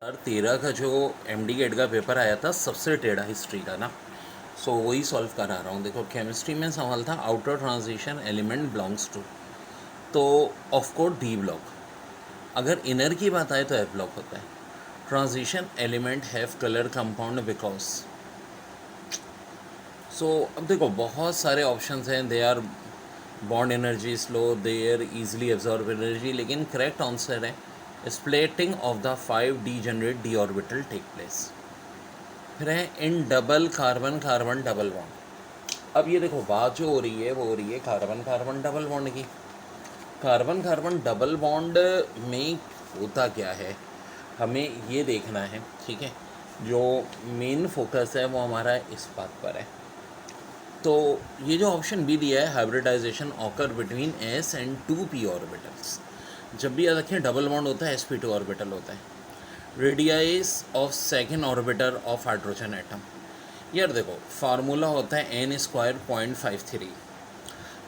यार 13 का जो एमडी गेट का पेपर आया था सबसे टेढ़ा हिस्ट्री का ना। सो वही सॉल्व करा रहा हूँ। देखो केमिस्ट्री में सवाल था outer transition element belongs to, तो ऑफ कोर्स डी ब्लॉक। अगर इनर की बात आए तो एफ ब्लॉक होता है। Transition element have colour compound because. So अब देखो बहुत सारे ऑप्शंस हैं। They are bond energy slow, they are easily absorb energy, लेकिन करेक्ट आंसर है splitting of the 5 degenerate d orbital take place. फिर है in double carbon carbon double bond. अब ये देखो बात जो हो रही है वो हो रही है कार्बन कार्बन डबल बॉन्ड की। कार्बन कार्बन डबल बॉन्ड में होता क्या है हमें ये देखना है, ठीक है। जो मेन फोकस है वो हमारा इस बात पर है। तो ये जो ऑप्शन बी दिया है hybridisation occur between S and 2p orbitals. जब भी याद रखें डबल बॉन्ड होता है sp2 ऑर्बिटल होता है। Radius of second orbiter of hydrogen atom. यार देखो फार्मूला होता है n स्क्वायर 0.53।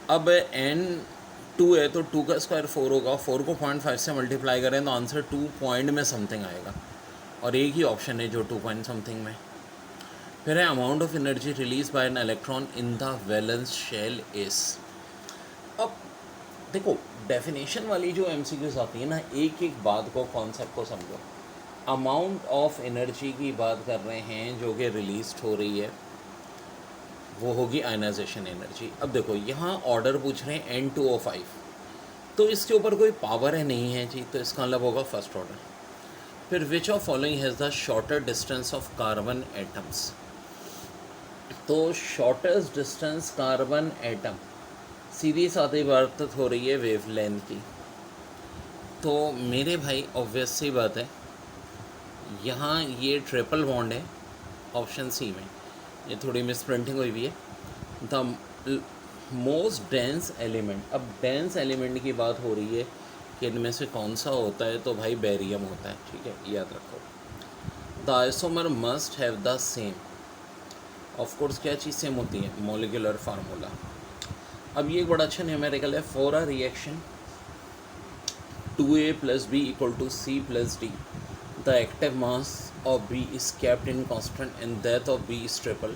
अब n 2 है तो 2 का स्क्वायर 4 होगा, 4 को 0.5 से मल्टीप्लाई करें तो आंसर 2 पॉइंट में समथिंग आएगा, और एक ही ऑप्शन है जो 2 पॉइंट समथिंग में। फिर है amount of energy release by an electron in the valence shell is. अब देखो डेफिनेशन वाली जो एमसीक्यूज आती है ना, एक एक बात को कॉन्सेप्ट को समझो। अमाउंट ऑफ एनर्जी की बात कर रहे हैं जो कि रिलीज हो रही है, वो होगी आयनाइजेशन एनर्जी। अब देखो यहाँ ऑर्डर पूछ रहे हैं N2O5, तो इसके ऊपर कोई पावर है नहीं है जी, तो इसका मतलब होगा फर्स्ट ऑर्डर। फिर विच of following has the shorter distance of carbon atoms. तो शॉर्टेस्ट डिस्टेंस कार्बन एटम सीधी साधी बात हो रही है वेवलेंथ की। तो मेरे भाई ऑब्वियस सी बात है यहाँ ये ट्रिपल बॉन्ड है ऑप्शन सी में। ये थोड़ी मिस प्रिंटिंग हुई हुई है। द मोस्ट डेंस एलिमेंट, अब डेंस एलिमेंट की बात हो रही है कि इनमें से कौन सा होता है, तो भाई बेरियम होता है, ठीक है, याद रखो। The isomer must have the same, of course क्या चीज़ सेम होती है, मॉलिक्यूलर फार्मूला। अब ये एक बड़ा अच्छा न्यूमेरिकल है, for a reaction 2a + b = c + d, the active mass of B is kept in constant and that of B is triple.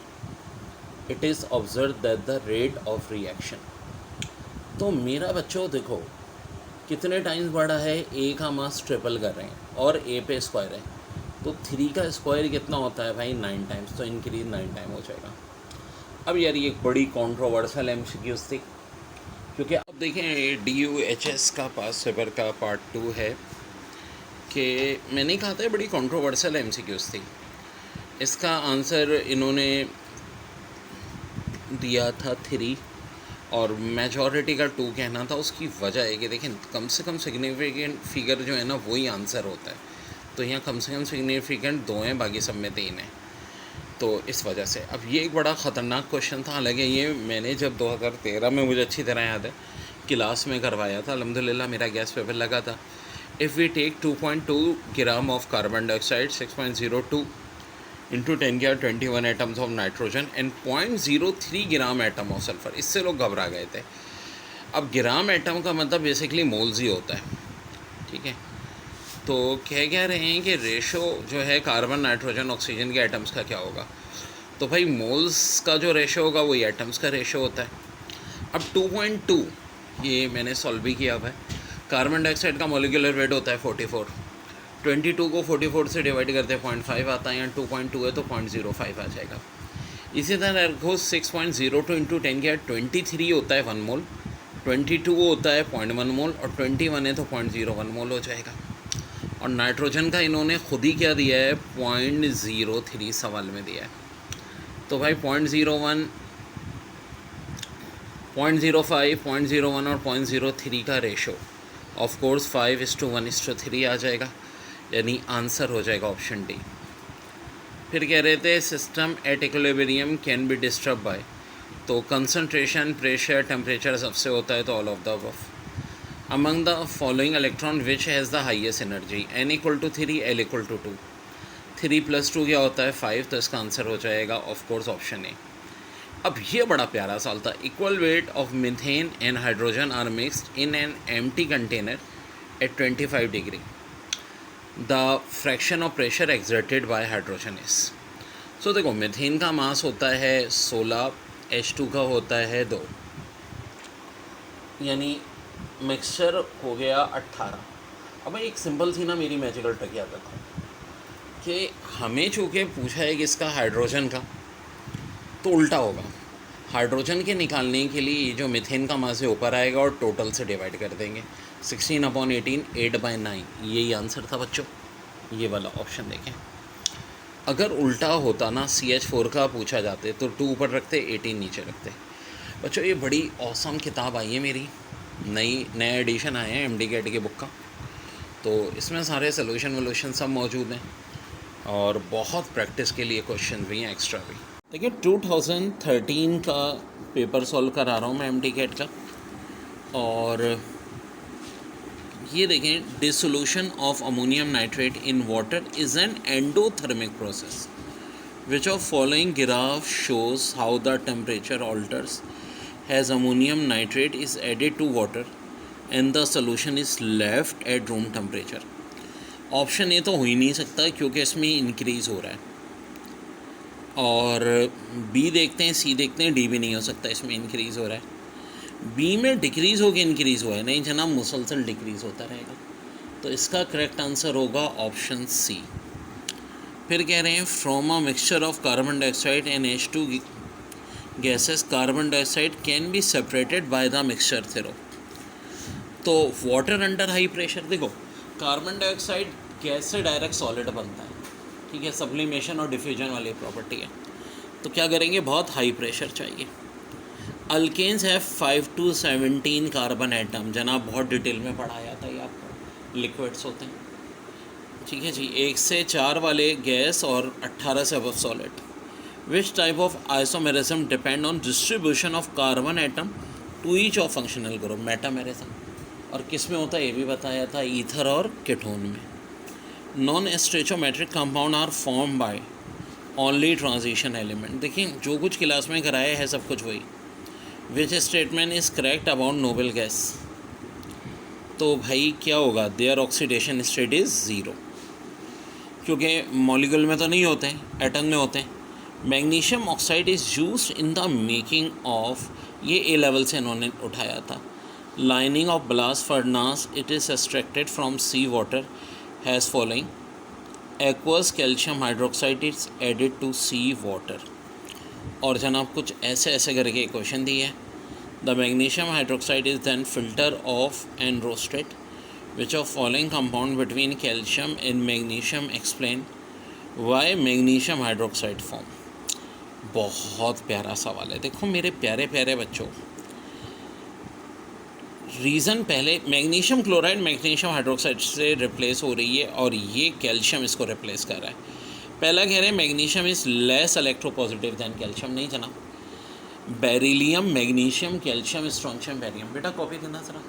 It is observed that the rate of reaction। तो मेरा बच्चों देखो कितने times बढ़ा है, ए का मास triple कर रहे हैं और ए पे स्क्वायर है, तो 3 का स्क्वायर कितना होता है भाई 9 टाइम्स, तो इंक्रीज 9 टाइम हो जाएगा। अब यार ये एक बड़ी कॉन्ट्रोवर्शियल एमसीक्यूज थी, क्योंकि अब देखें DUHS का पास पेपर का पार्ट 2 है कि मैंने कहा था बड़ी कॉन्ट्रोवर्शियल एमसीक्यूज थी। इसका आंसर इन्होंने दिया था 3 और मेजॉरिटी का 2 कहना था। उसकी वजह है कि देखें कम से कम सिग्निफिकेंट फिगर जो है ना वही आंसर होता है, तो यहाँ कम से कम सिग्निफिकेंट 2 हैं, बाकी सब में 3 हैं, तो इस वजह से। अब ये एक बड़ा ख़तरनाक क्वेश्चन था, हालांकि ये मैंने जब 2013 में, मुझे अच्छी तरह याद है, क्लास में करवाया था, अल्हम्दुलिल्लाह मेरा गैस पेपर लगा था। If we take 2.2 gram of carbon dioxide, 6.02 into 10⁻21 atoms of nitrogen and 0.03 gram atom of sulphur, इससे लोग घबरा गए थे। अब ग्राम एटम का मतलब बेसिकली मोल्स ही होता है, ठीक है। तो कह रहे हैं कि रेशो जो है कार्बन नाइट्रोजन ऑक्सीजन के एटम्स का क्या होगा, तो भाई मोल्स का जो रेशो होगा वही एटम्स का रेशो होता है। अब 2.2 ये मैंने सॉल्व भी किया हुआ है। कार्बन डाइऑक्साइड का मॉलिक्यूलर वेट होता है 44, 22 को 44 से डिवाइड करते हैं 0.5 आता है, यहाँ 2.2 है तो 0.05 आ जाएगा। इसी तरह रखो 6.02 इंटू 10⁻23 होता है 1 मोल, 22 होता है 0.1 मोल और 21 है तो 0.01 मोल हो जाएगा। और नाइट्रोजन का इन्होंने खुद ही क्या दिया है 0.03 सवाल में दिया है, तो भाई 0.01, 0.05, 0.01 और 0.03 का रेशो ऑफ कोर्स 5:1:3 आ जाएगा, यानी आंसर हो जाएगा ऑप्शन डी। फिर कह रहे थे system at equilibrium can be disturb by, तो कंसंट्रेशन, प्रेशर, टेम्परेचर सबसे होता है, तो all of the above. Among the following electron which has the highest energy, n = 3, l = 2, 3 + 2 क्या होता है 5, तो इसका आंसर हो जाएगा ऑफ कोर्स ऑप्शन ए। अब ये बड़ा प्यारा सवाल था, equal weight of methane and hydrogen are mixed in an empty container at 25 degree. The fraction of pressure exerted by hydrogen is. So देखो मीथेन का मास होता है 16, H2 का होता है 2, यानी मिक्सचर हो गया 18। अब मैं एक सिंपल सी ना मेरी मैजिकल ट्रिक याद रखता हूँ कि हमें चूँकि पूछा है किसका, हाइड्रोजन का, तो उल्टा होगा। हाइड्रोजन के निकालने के लिए ये जो मीथेन का मास है ऊपर आएगा और टोटल से डिवाइड कर देंगे। 16/18 8/9, यही आंसर था बच्चों, ये वाला ऑप्शन देखें। अगर उल्टा होता ना, CH4 का पूछा जाते तो 2 ऊपर रखते 18 नीचे रखते। बच्चों ये बड़ी औसम किताब आई है मेरी, नया एडिशन आया है MD-CAT की बुक का, तो इसमें सारे सोल्यूशन सब मौजूद हैं और बहुत प्रैक्टिस के लिए क्वेश्चन भी हैं, एक्स्ट्रा भी। देखिए 2013 का पेपर सॉल्व करा रहा हूँ मैं MD-CAT का, और ये देखें, dissolution of ammonium nitrate in water is an endothermic process which of following graph shows how the temperature alters has ammonium nitrate is added to water and the solution is left at room temperature. Option A तो हो ही नहीं सकता क्योंकि इसमें increase हो रहा है, और बी देखते हैं, सी देखते हैं, डी भी नहीं हो सकता, इसमें इंक्रीज़ हो रहा है। बी में डिक्रीज़ हो के इंक्रीज़ हुआ है, नहीं जनाब, मुसलसल डिक्रीज़ होता रहेगा। तो इसका करेक्ट आंसर होगा ऑप्शन सी। फिर कह रहे हैं from a mixture of carbon dioxide and H2 gases carbon dioxide can be separated by the mixture theorem. तो वाटर अंडर हाई प्रेशर, देखो कार्बन डाइऑक्साइड गैस से डायरेक्ट सॉलिड बनता है, ठीक है, सब्लिमेशन और डिफ्यूजन वाली प्रॉपर्टी है। तो क्या करेंगे, बहुत हाई प्रेशर चाहिए। अल्केन्स है 5 to 17 कार्बन एटम, जनाब बहुत डिटेल में पढ़ाया था ये आपको, लिक्विड्स होते हैं, ठीक है जी। 1 से 4 वाले गैस और 18 से above solid. Which type of isomerism depend on distribution of carbon atom to each of functional group, metamerism. और किस में होता है ये भी बताया था, ईथर और कीटोन में। Non stoichiometric compound are form by only transition element. देखिए जो कुछ क्लास में कराया है सब कुछ वही। Which statement is correct about noble gas, तो भाई क्या होगा, देयर ऑक्सीडेशन स्टेट इज़ 0, क्योंकि मॉलिक्यूल में तो नहीं होते हैं, एटम में होते हैं। Magnesium oxide is used in the making of, ये A लेवल से इन्होंने उठाया था, lining of blast furnace, it is extracted from sea water has following, aqueous calcium hydroxide is added to sea water. और जनाब कुछ ऐसे करके क्वेश्चन दिए है। The magnesium hydroxide is then filter off and roasted, which of following compound between calcium and magnesium explain why magnesium hydroxide form. बहुत प्यारा सवाल है, देखो मेरे प्यारे प्यारे बच्चों, रीज़न पहले मैग्नीशियम क्लोराइड मैग्नीशियम हाइड्रोक्साइड से रिप्लेस हो रही है और ये कैल्शियम इसको रिप्लेस कर रहा है। पहला कह रहे हैं magnesium is less electropositive than calcium, नहीं जनाब, beryllium magnesium calcium strontium barium. बेटा कॉपी देना जरा,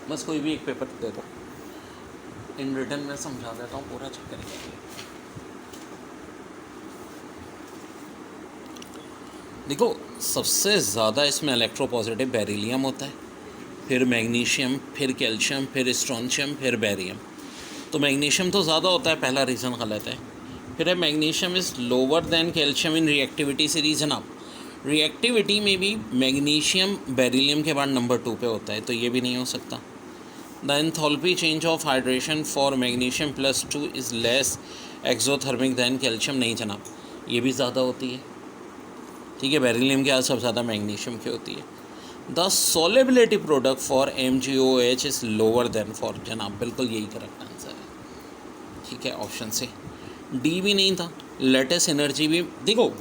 बस कोई भी एक पेपर दे दो, इन रिटर्न में समझा देता हूँ पूरा चक्कर। देखो सबसे ज़्यादा इसमें इलेक्ट्रोपॉजिटिव बेरिलियम होता है, फिर मैग्नीशियम, फिर कैल्शियम, फिर स्ट्रोंशियम, फिर बेरियम। तो मैग्नीशियम तो ज़्यादा होता है, पहला रीज़न गलत है। फिर है magnesium is lower than calcium in reactivity series. जनाब रिएक्टिविटी में भी मैग्नीशियम बेरिलियम के बाद नंबर 2 पे होता है, तो ये भी नहीं हो सकता। The enthalpy change of hydration for magnesium +2 is less exothermic than calcium, नहीं जनाब, ये भी ज़्यादा होती है, ठीक है, बेरिलियम के बाद सब ज़्यादा मैग्नीशियम की होती है। The solubility product for MgOH is lower than for, जनाब बिल्कुल यही करेक्ट आंसर है, ठीक है, ऑप्शन से। डी भी नहीं था। लेटेस्ट एनर्जी भी देखो,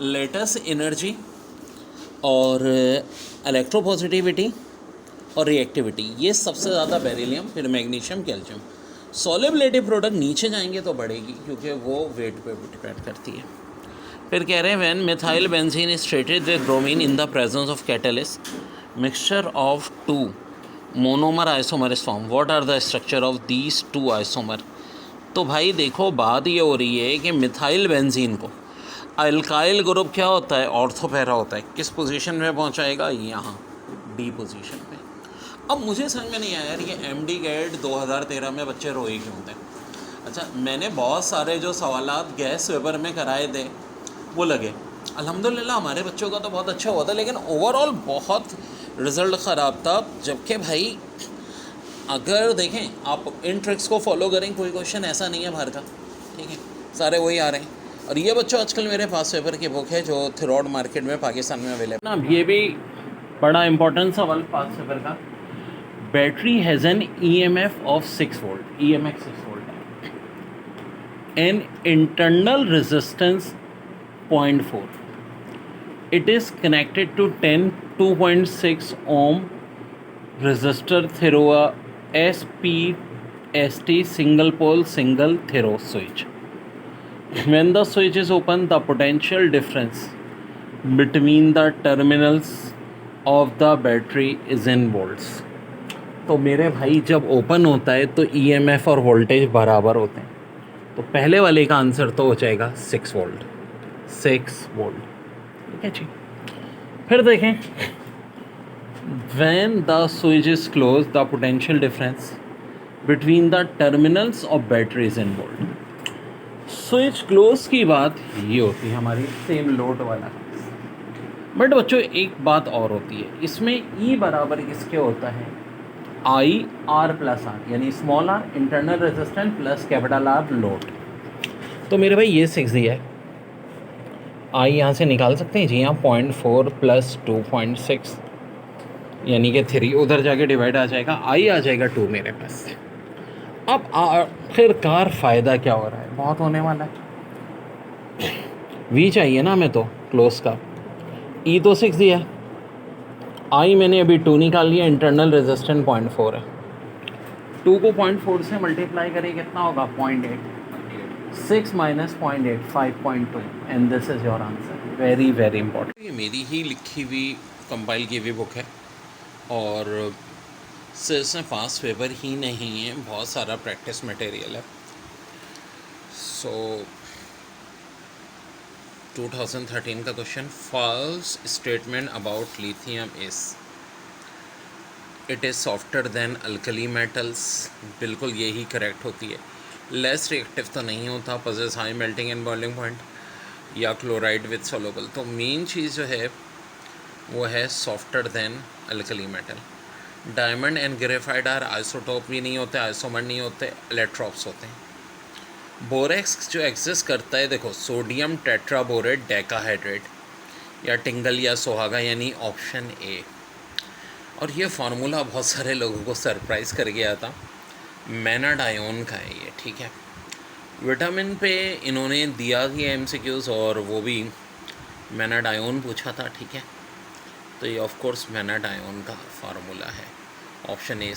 लेटेस्ट एनर्जी और इलेक्ट्रोपॉजिटिविटी और रिएक्टिविटी, ये सबसे ज़्यादा बेरिलियम, फिर मैग्नीशियम, कैल्शियम। सोलेबिलिटी प्रोडक्ट नीचे जाएंगे तो बढ़ेगी क्योंकि वो वेट पे डिपेंड करती है। फिर कह रहे हैं when methyl benzene is treated with bromine in the presence of catalyst mixture of 2 monomer isomer is form, what are the structure of these 2 isomer. तो भाई देखो बात ये हो रही है कि मिथाइल बेंजीन को अल्काइल ग्रुप क्या होता है, ऑर्थो पैरा होता है, किस पोजीशन में पहुंचाएगा, यहाँ डी पोजीशन पे। अब मुझे समझ में नहीं आया यार, ये MD गेट 2013 में बच्चे रोए क्यों थे। अच्छा, मैंने बहुत सारे जो सवालात गैस पेपर में कराए थे वो लगे, अल्हम्दुलिल्लाह हमारे बच्चों का तो बहुत अच्छा हुआ था, लेकिन ओवरऑल बहुत रिज़ल्ट ख़राब था। जबकि भाई अगर देखें आप इन ट्रिक्स को फॉलो करें, कोई क्वेश्चन ऐसा नहीं है बाहर का, ठीक है, सारे वही आ रहे हैं। और ये बच्चों आजकल मेरे पास पेपर की बुक है जो थ्रू मार्केट में पाकिस्तान में अवेलेबल ना। ये भी बड़ा इंपॉर्टेंट सवाल पास पेपर का। Battery has an EMF of 6 volt, EMF 6 volt है, an internal resistance 0.4, it is connected to 2.6 ohm resistor through a SPST single pole single throw switch. When the switch is open, the potential difference between the terminals of the battery is in volts. तो मेरे भाई जब open होता है तो EMF और voltage बराबर होते हैं, तो पहले वाले का आंसर तो हो जाएगा 6 वोल्ट, 6 वोल्ट, ठीक है जी। फिर देखें, when the switch is closed, the potential difference between the terminals of battery is in volt. Switch close की बात ये होती है हमारी सेम लोड वाला। बट बच्चों एक बात और होती है इसमें, E बराबर किसके होता है, IR प्लस R, यानी small r internal resistance plus capital R load. तो मेरे भाई ये 6 दिया है, I यहाँ से निकाल सकते हैं जी, यहाँ 0.4 प्लस 2.6 यानी कि 3, उधर जाके डिवाइड आ जाएगा, I आ जाएगा 2 मेरे पास। अब आखिरकार फ़ायदा क्या हो रहा है, बहुत होने वाला है। V चाहिए ना हमें तो क्लोज का, E तो 6 दिया है, I मैंने अभी 2 निकाल लिया, इंटरनल रेजिस्टेंस 0.4 है, 2 को 0.4 से मल्टीप्लाई करें कितना होगा, 0.8, 6 minus 0.8 5.2, and this is your answer. Very very important. ये मेरी ही लिखी हुई कंपाइल की हुई बुक है, और सिर्फ इसमें पास पेपर ही नहीं है, बहुत सारा प्रैक्टिस मटेरियल है। सो 2013 का question, false statement about lithium is it is softer than alkali metals, बिल्कुल यही करेक्ट होती है। लेस रिएक्टिव तो नहीं होता, possess high melting and boiling point, या क्लोराइड विथ सोलोबल। तो मेन चीज़ जो है वो है softer than alkali metal. Diamond and graphite are isotope भी नहीं होते, आइसोमर नहीं होते, इलेक्ट्रॉप्स होते हैं। बोरेक्स जो एग्जिस्ट करता है, देखो सोडियम टेट्राबोरेट डेकाहाइड्रेट, या टिंगल या सोहागा, यानी ऑप्शन ए। और ये फार्मूला बहुत सारे लोगों को सरप्राइज़ कर गया था, मैनर्ड आयोन का है ये, ठीक है। विटामिन पे इन्होंने दिया कि MCQs, और वो भी मैनर्ड आयोन पूछा था, ठीक है। तो ये ऑफ कोर्स मैनर्ड आयोन का फार्मूला है, ऑप्शन ए।